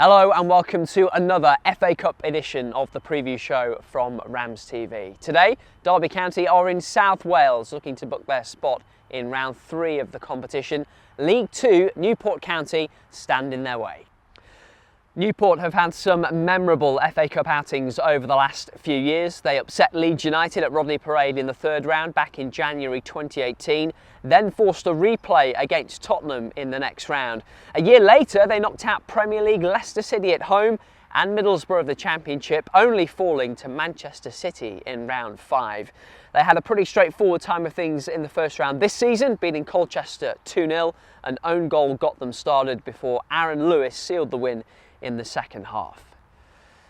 Hello and welcome to another FA Cup edition of the preview show from RamsTV. Today, Derby County are in South Wales looking to book their spot in round 3 of the competition. League 2, Newport County stand in their way. Newport have had some memorable FA Cup outings over the last few years. They upset Leeds United at Rodney Parade in the 3rd round back in January 2018, then forced a replay against Tottenham in the next round. A year later, they knocked out Premier League Leicester City at home and Middlesbrough of the Championship, only falling to Manchester City in round 5. They had a pretty straightforward time of things in the first round this season, beating Colchester 2-0. An own goal got them started before Aaron Lewis sealed the win in the second half.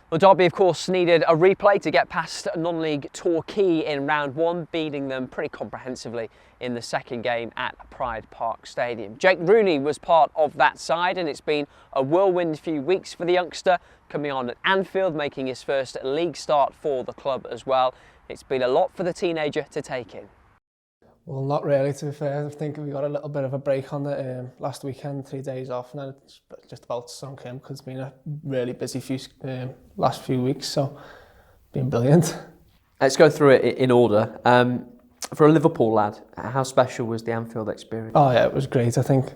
Well, Derby of course needed a replay to get past non-league Torquay in round 1, beating them pretty comprehensively in the second game at Pride Park Stadium. Jake Rooney was part of that side, and it's been a whirlwind few weeks for the youngster, coming on at Anfield, making his first league start for the club as well. It's been a lot for the teenager to take in. Well, not really, to be fair. I think we got a little bit of a break on the last weekend, 3 days off, and then it's just about sunk in because it's been a really busy last few weeks, so been brilliant. Let's go through it in order. For a Liverpool lad, how special was the Anfield experience? Oh yeah, it was great. I think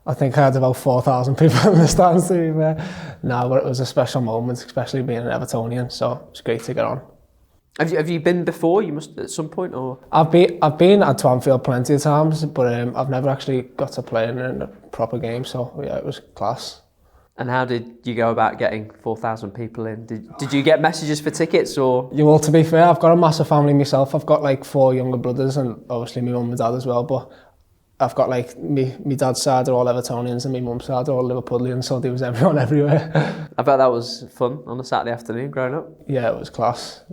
I had about 4,000 people in the stands, to be fair. No, but it was a special moment, especially being an Evertonian, so it was great to get on. Have you been before? You must at some point, or? I've been to Anfield plenty of times, but I've never actually got to play in a proper game. So yeah, it was class. And how did you go about getting 4,000 people in? Did you get messages for tickets, or? Yeah, well, to be fair, I've got a massive family myself. I've got like 4 younger brothers, and obviously my mum and dad as well. But I've got like me dad's side are all Evertonians and my mum's side are all Liverpoolians, so there was everyone everywhere. I bet that was fun on a Saturday afternoon growing up. Yeah, it was class.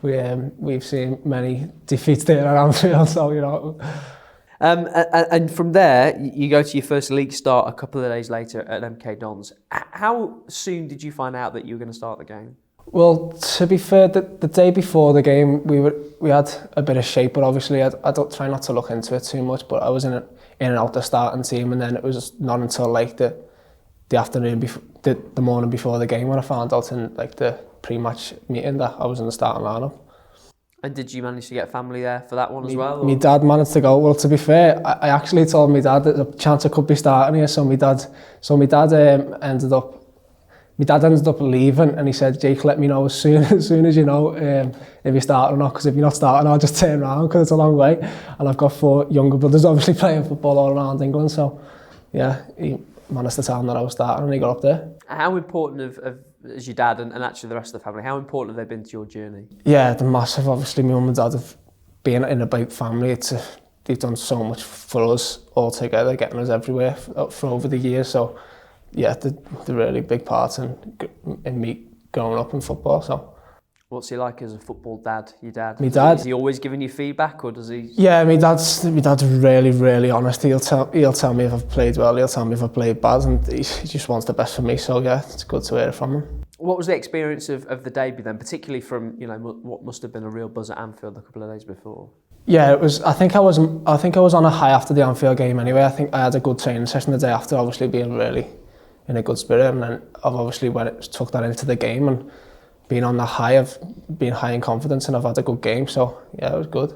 We've seen many defeats there at Anfield, so you know. And from there, you go to your first league start a couple of days later at MK Dons. How soon did you find out that you were going to start the game? Well, to be fair, the day before the game, we had a bit of shape, but obviously I don't try not to look into it too much. But I was in and out the starting team, and then it was not until like the afternoon before, the morning before the game, when I found out in like the pre-match meeting that I was in the starting lineup. And did you manage to get family there for that one as well? My dad managed to go. Well, to be fair, I actually told my dad that the chance I could be starting here. So my dad ended up leaving, and he said, "Jake, let me know as soon as you know if you start or not. Because if you're not starting, I'll just turn around because it's a long way." And I've got 4 younger brothers, obviously playing football all around England. So yeah, he managed to tell him that I was starting, and he got up there. How important as your dad and actually the rest of the family, how important have they been to your journey? Yeah, they're massive. Obviously, my mum and dad have been in a big family. They've done so much for us all together, getting us everywhere for over the years. So yeah, they're really big part in me growing up in football. So. What's he like as a football dad, your dad? My dad. Is he always giving you feedback, or does he? Yeah, my dad's really, really honest. He'll tell me if I've played well, he'll tell me if I've played bad, and he just wants the best for me. So yeah, it's good to hear it from him. What was the experience of the debut then, particularly from what must have been a real buzz at Anfield a couple of days before? Yeah, it was. I think I was on a high after the Anfield game anyway. I think I had a good training session the day after, obviously being really in a good spirit, and then I've obviously took that into the game and being on the high of being high in confidence, and I've had a good game, so yeah, it was good.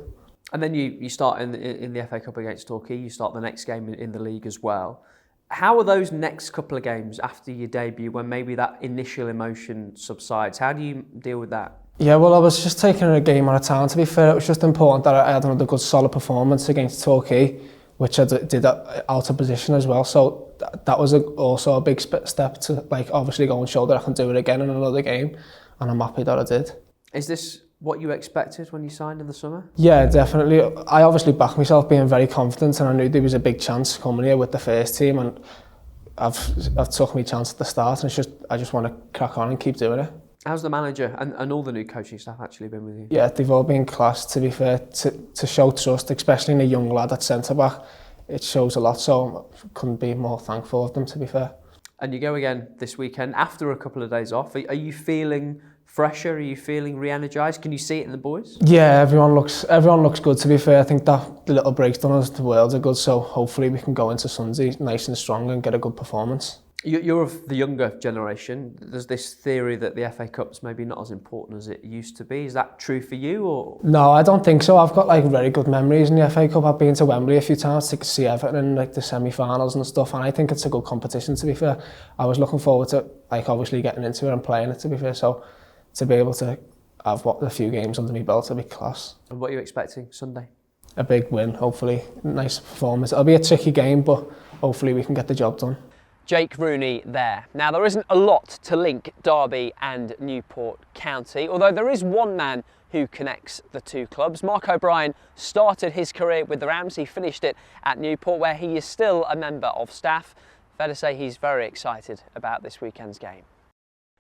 And then you start in the FA Cup against Torquay. You start the next game in the league as well. How are those next couple of games after your debut, when maybe that initial emotion subsides? How do you deal with that? Yeah, well, I was just taking a game at a time. To be fair, it was just important that I had another good solid performance against Torquay, which I did out of position as well. So that was also a big step to like obviously go and show that I can do it again in another game. And I'm happy that I did. Is this what you expected when you signed in the summer? Yeah, definitely. I obviously backed myself being very confident, and I knew there was a big chance coming here with the first team, and I've took my chance at the start, and I just want to crack on and keep doing it. How's the manager and all the new coaching staff actually been with you? Yeah, they've all been class, to be fair. To show trust, especially in a young lad at centre-back, it shows a lot, so I couldn't be more thankful of them, to be fair. And you go again this weekend after a couple of days off. Are you feeling fresher? Are you feeling re-energised? Can you see it in the boys? Yeah, everyone looks good, to be fair. I think that the little break's done us the world are good, so hopefully we can go into Sunday nice and strong and get a good performance. You're of the younger generation. There's this theory that the FA Cup's maybe not as important as it used to be. Is that true for you, or? No, I don't think so. I've got like very good memories in the FA Cup. I've been to Wembley a few times to see Everton in like the semi-finals and stuff, and I think it's a good competition, to be fair. I was looking forward to like obviously getting into it and playing it, to be fair. So to be able to have a few games under my belt will be class. And what are you expecting Sunday? A big win, hopefully. Nice performance. It'll be a tricky game, but hopefully we can get the job done. Jake Rooney there. Now, there isn't a lot to link Derby and Newport County, although there is one man who connects the two clubs. Mark O'Brien started his career with the Rams. He finished it at Newport, where he is still a member of staff. Fair to say he's very excited about this weekend's game.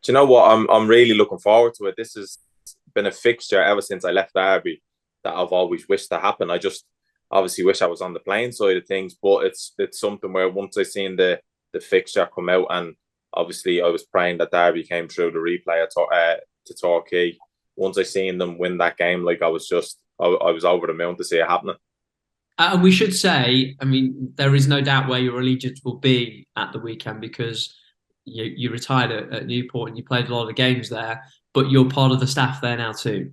Do you know what? I'm really looking forward to it. This has been a fixture ever since I left Derby that I've always wished to happen. I just obviously wish I was on the playing side of things, but it's something where once I seen the fixture come out, and obviously I was praying that Derby came through the replay to Torquay. Once I seen them win that game, like I was over the moon to see it happening. And we should say, I mean, there is no doubt where your allegiance will be at the weekend, because you retired at Newport and you played a lot of games there, but you're part of the staff there now too.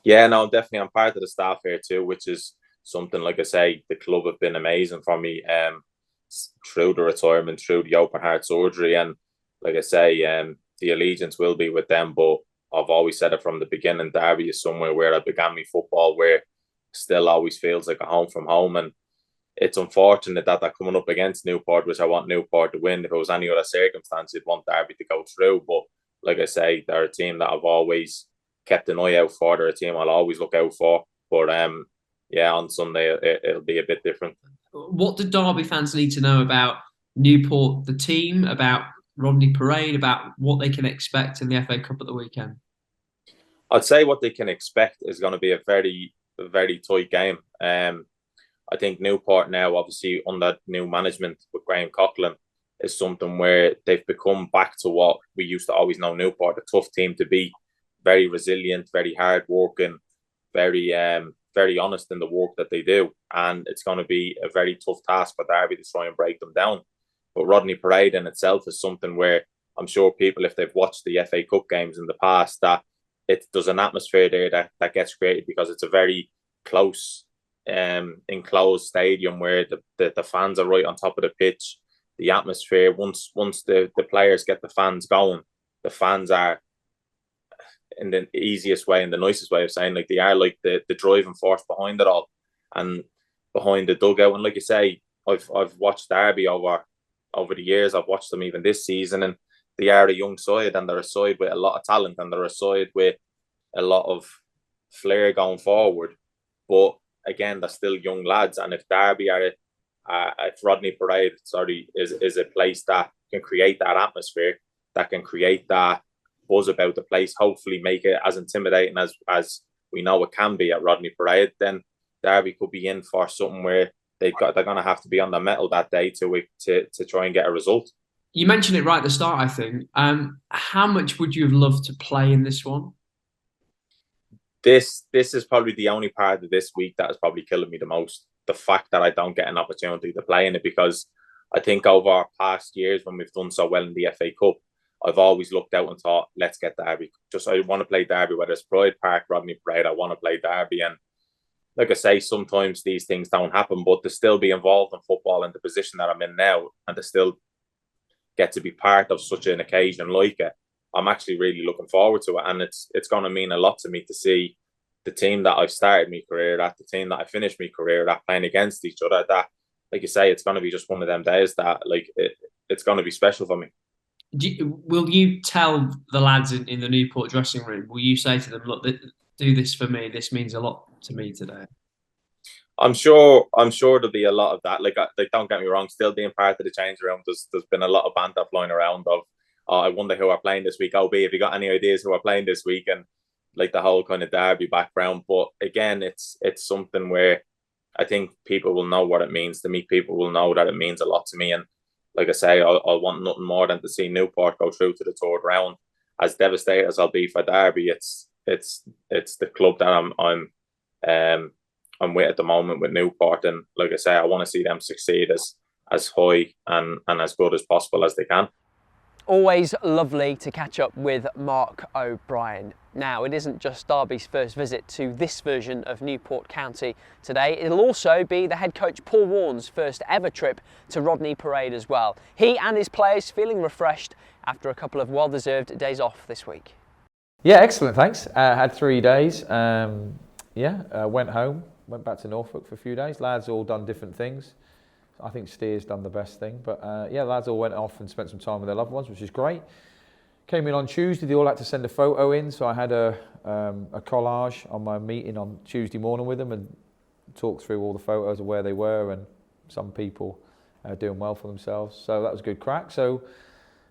Yeah, no, I'm part of the staff here too, which is something, like I say, the club have been amazing for me. Through the retirement, through the open heart surgery, and like I say, the allegiance will be with them. But I've always said it from the beginning, Derby is somewhere where I began my football, where still always feels like a home from home. And it's unfortunate that they're coming up against Newport, which I want Newport to win. If it was any other circumstance, I'd want Derby to go through. But like I say, they're a team that I've always kept an eye out for. They're a team I'll always look out for. But yeah, on Sunday it'll be a bit different. What do Derby fans need to know about Newport, the team, about Rodney Parade, about what they can expect in the FA Cup at the weekend? I'd say what they can expect is going to be a very, very tight game. I think Newport now, obviously under new management with Graham Coughlin, is something where they've become back to what we used to always know Newport, a tough team to beat, very resilient, very hard working, very honest in the work that they do. And it's going to be a very tough task for Derby to try and break them down. But Rodney Parade in itself is something where I'm sure people, if they've watched the FA Cup games in the past, that there's an atmosphere there that gets created because it's a very close, enclosed stadium where the fans are right on top of the pitch. The atmosphere, once the players get the fans going, the fans are, in the easiest way and the nicest way of saying, like, they are like the driving force behind it all and behind the dugout. And like you say, I've watched Derby over the years. I've watched them even this season, and they are a young side, and they're a side with a lot of talent, and they're a side with a lot of flair going forward. But again, they're still young lads, and if Derby if Rodney Parade is a place that can create that atmosphere, that can create that buzz about the place, hopefully make it as intimidating as we know it can be at Rodney Parade, then Derby could be in for something where they're going to have to be on the metal that day to try and get a result. You mentioned it right at the start, I think. How much would you have loved to play in this one? This is probably the only part of this week that is probably killing me the most. The fact that I don't get an opportunity to play in it, because I think over past years when we've done so well in the FA Cup, I've always looked out and thought, let's get Derby. I want to play Derby, whether it's Pride Park, Rodney Parade, I want to play Derby. And like I say, sometimes these things don't happen, but to still be involved in football in the position that I'm in now, and to still get to be part of such an occasion like it, I'm actually really looking forward to it. And it's going to mean a lot to me to see the team that I've started my career at, the team that I finished my career at, playing against each other. That, like you say, it's going to be just one of them days that, like, it's going to be special for me. Will you tell the lads in the Newport dressing room, will you say to them, look, do this for me, this means a lot to me today? I'm sure there'll be a lot of that. Like, don't get me wrong, still being part of the change room, there's been a lot of banter flying around of, I wonder who are playing this week. OB, have you got any ideas who are playing this week? And like the whole kind of Derby background. But again, it's something where I think people will know what it means to me. People will know that it means a lot to me. And like I say, I'll want nothing more than to see Newport go through to the third round. As devastated as I'll be for Derby, it's the club that I'm with at the moment with Newport, and like I say, I want to see them succeed as as high and as good as possible as they can. Always lovely to catch up with Mark O'Brien. Now, it isn't just Derby's first visit to this version of Newport County today. It'll also be the head coach Paul Warne's first ever trip to Rodney Parade as well. He and his players feeling refreshed after a couple of well-deserved days off this week. Yeah, excellent, thanks. Had 3 days. Went home, went back to Norfolk for a few days. Lads all done different things. I think Steer's done the best thing, but lads all went off and spent some time with their loved ones, which is great. Came in on Tuesday, they all had to send a photo in, so I had a collage on my meeting on Tuesday morning with them and talked through all the photos of where they were, and some people doing well for themselves, so that was a good crack. So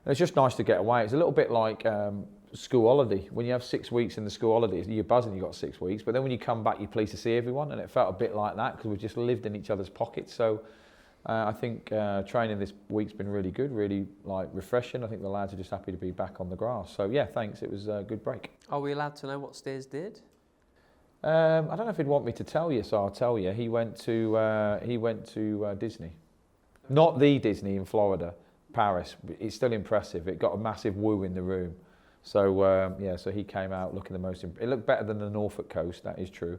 it's just nice to get away. It's a little bit like school holiday. When you have 6 weeks in the school holidays, you're buzzing you've got 6 weeks, but then when you come back, you're pleased to see everyone, and it felt a bit like that because we just lived in each other's pockets. So I think training this week's been really good, really refreshing. I think the lads are just happy to be back on the grass. So yeah, thanks. It was a good break. Are we allowed to know what Steers did? I don't know if he'd want me to tell you, so I'll tell you. He went to Disney, not the Disney in Florida, Paris. It's still impressive. It got a massive woo in the room. So so he came out looking the most. It looked better than the Norfolk coast. That is true.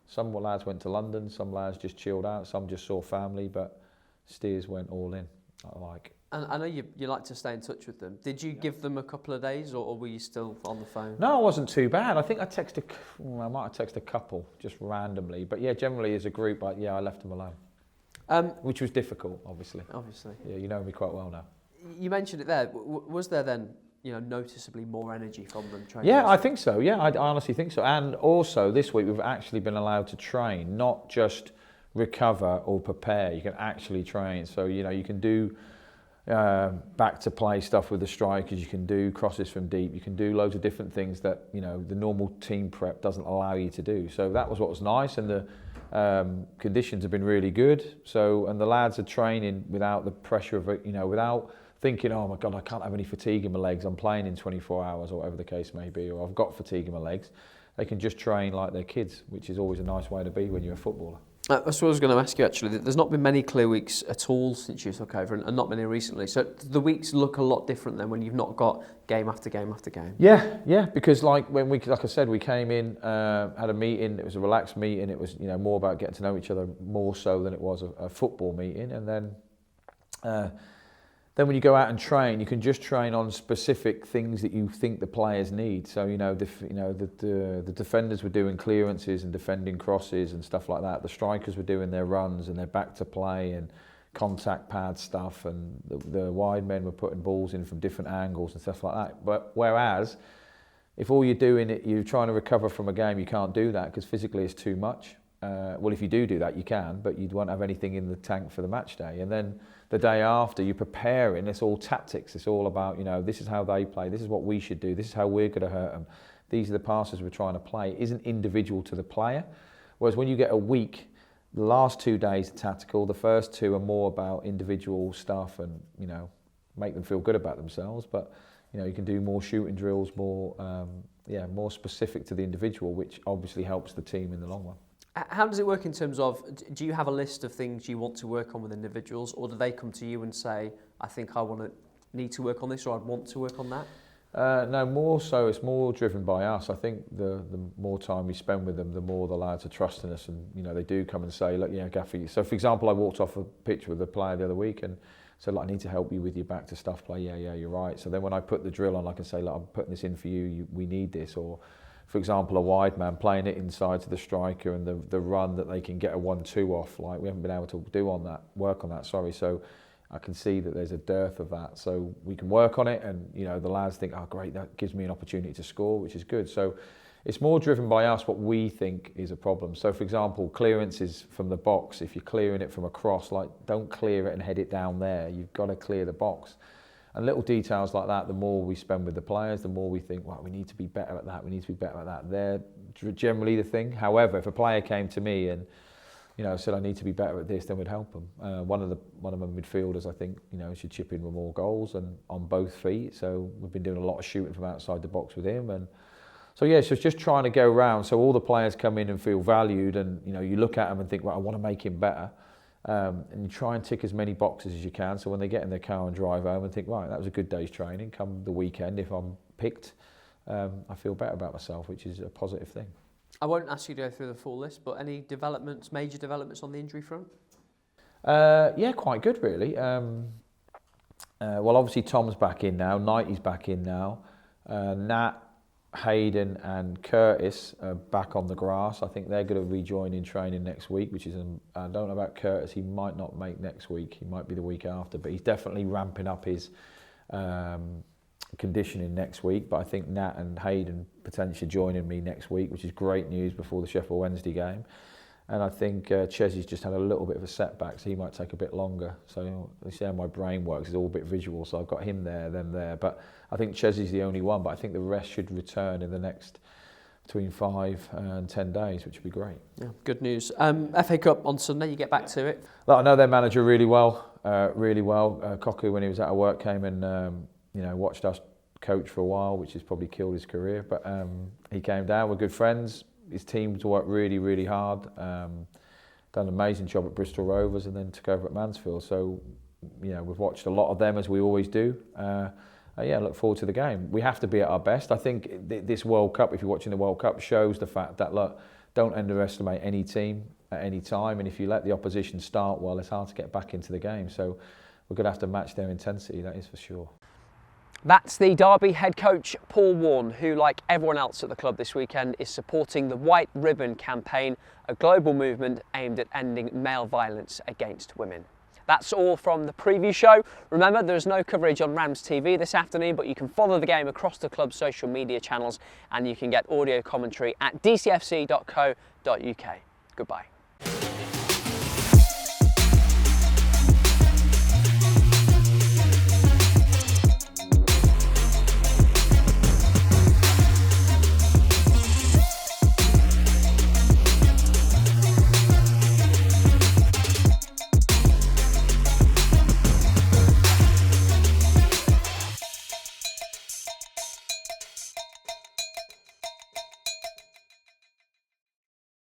Some lads went to London. Some lads just chilled out. Some just saw family, but Steers went all in, I like. And I know you like to stay in touch with them. Did you give them a couple of days, or were you still on the phone? No, it wasn't too bad. I think I might have texted a couple, just randomly. But yeah, generally as a group, I left them alone. Which was difficult, obviously. Obviously. Yeah, you know me quite well now. You mentioned it there. Was there then, noticeably more energy from them training? Yeah, I think so. Yeah, I honestly think so. And also this week we've actually been allowed to train, not just recover or prepare. You can actually train. So you can do back to play stuff with the strikers. You can do crosses from deep. You can do loads of different things that the normal team prep doesn't allow you to do. So that was what was nice, and the conditions have been really good. So and the lads are training without the pressure of it. Without thinking, oh my God, I can't have any fatigue in my legs. I'm playing in 24 hours or whatever the case may be, or I've got fatigue in my legs. They can just train like they're kids, which is always a nice way to be when you're a footballer. That's what I was going to ask you, actually. There's not been many clear weeks at all since you took over, and not many recently. So the weeks look a lot different than when you've not got game after game after game. Yeah, because like I said, we came in, had a meeting. It was a relaxed meeting. It was more about getting to know each other more so than it was a football meeting. And then when you go out and train, you can just train on specific things that you think the players need. So the defenders were doing clearances and defending crosses and stuff like that. The strikers were doing their runs and their back to play and contact pad stuff, and the wide men were putting balls in from different angles and stuff like that. But whereas if all you're doing you're trying to recover from a game, you can't do that because physically it's too much. Well, if you do that, you can, but you won't have anything in the tank for the match day. And then the day after, you're preparing. It's all tactics. It's all about, this is how they play. This is what we should do. This is how we're going to hurt them. These are the passes we're trying to play. It isn't individual to the player. Whereas when you get a week, the last 2 days are tactical. The first 2 are more about individual stuff and, make them feel good about themselves. But, you can do more shooting drills, more specific to the individual, which obviously helps the team in the long run. How does it work in terms of, do you have a list of things you want to work on with individuals, or do they come to you and say, I think need to work on this, or I'd want to work on that? No, more so it's more driven by us. I think the more time we spend with them, the more the lads are trusting us, and they do come and say, look, Gaffy. So for example, I walked off a pitch with a player the other week and said, look, I need to help you with your back to stuff play. Yeah, you're right. So then when I put the drill on, I can say, look, I'm putting this in for you. We need this. Or for example, a wide man playing it inside to the striker, and the run that they can get a 1-2 off, like we haven't been able to work on that. So I can see that there's a dearth of that. So we can work on it, and the lads think, oh great, that gives me an opportunity to score, which is good. So it's more driven by us what we think is a problem. So for example, clearances from the box, if you're clearing it from a cross, don't clear it and head it down there. You've got to clear the box. And little details like that, the more we spend with the players, the more we think, well, we need to be better at that, we need to be better at that. They're generally the thing. However, if a player came to me and said, I need to be better at this, then we'd help them. One of my midfielders, I think, should chip in with more goals and on both feet. So we've been doing a lot of shooting from outside the box with him. And so, so it's just trying to go around. So all the players come in and feel valued, and, you look at them and think, well, I want to make him better. and you try and tick as many boxes as you can, so when they get in their car and drive home and think, right, that was a good day's training, come the weekend, if I'm picked, I feel better about myself, which is a positive thing. I won't ask you to go through the full list, but any developments, major developments on the injury front? Yeah, quite good really. Well, obviously Tom's back in now, Knighty's back in now, Nat, Hayden and Curtis are back on the grass. I think they're going to rejoin in training next week, which is, I don't know about Curtis, he might not make next week, he might be the week after, but he's definitely ramping up his conditioning next week. But I think Nat and Hayden potentially joining me next week, which is great news before the Sheffield Wednesday game. And I think Chesy's just had a little bit of a setback, so he might take a bit longer. So you see how my brain works, it's all a bit visual, so I've got him there, them there. But I think Chesy's the only one, but I think the rest should return in the next between 5 and 10 days, which would be great. Yeah, good news. FA Cup on Sunday, you get back to it. Look, I know their manager really well, Koku, when he was out of work, came and watched us coach for a while, which has probably killed his career. But he came down, we're good friends. His team's worked really, really hard. Done an amazing job at Bristol Rovers and then took over at Mansfield. So, we've watched a lot of them, as we always do. Look forward to the game. We have to be at our best. I think this World Cup, if you're watching the World Cup, shows the fact that, look, don't underestimate any team at any time. And if you let the opposition start well, it's hard to get back into the game. So we're going to have to match their intensity, that is for sure. That's the Derby head coach, Paul Warne, who, like everyone else at the club this weekend, is supporting the White Ribbon campaign, a global movement aimed at ending male violence against women. That's all from the preview show. Remember, there's no coverage on RamsTV this afternoon, but you can follow the game across the club's social media channels, and you can get audio commentary at dcfc.co.uk. Goodbye.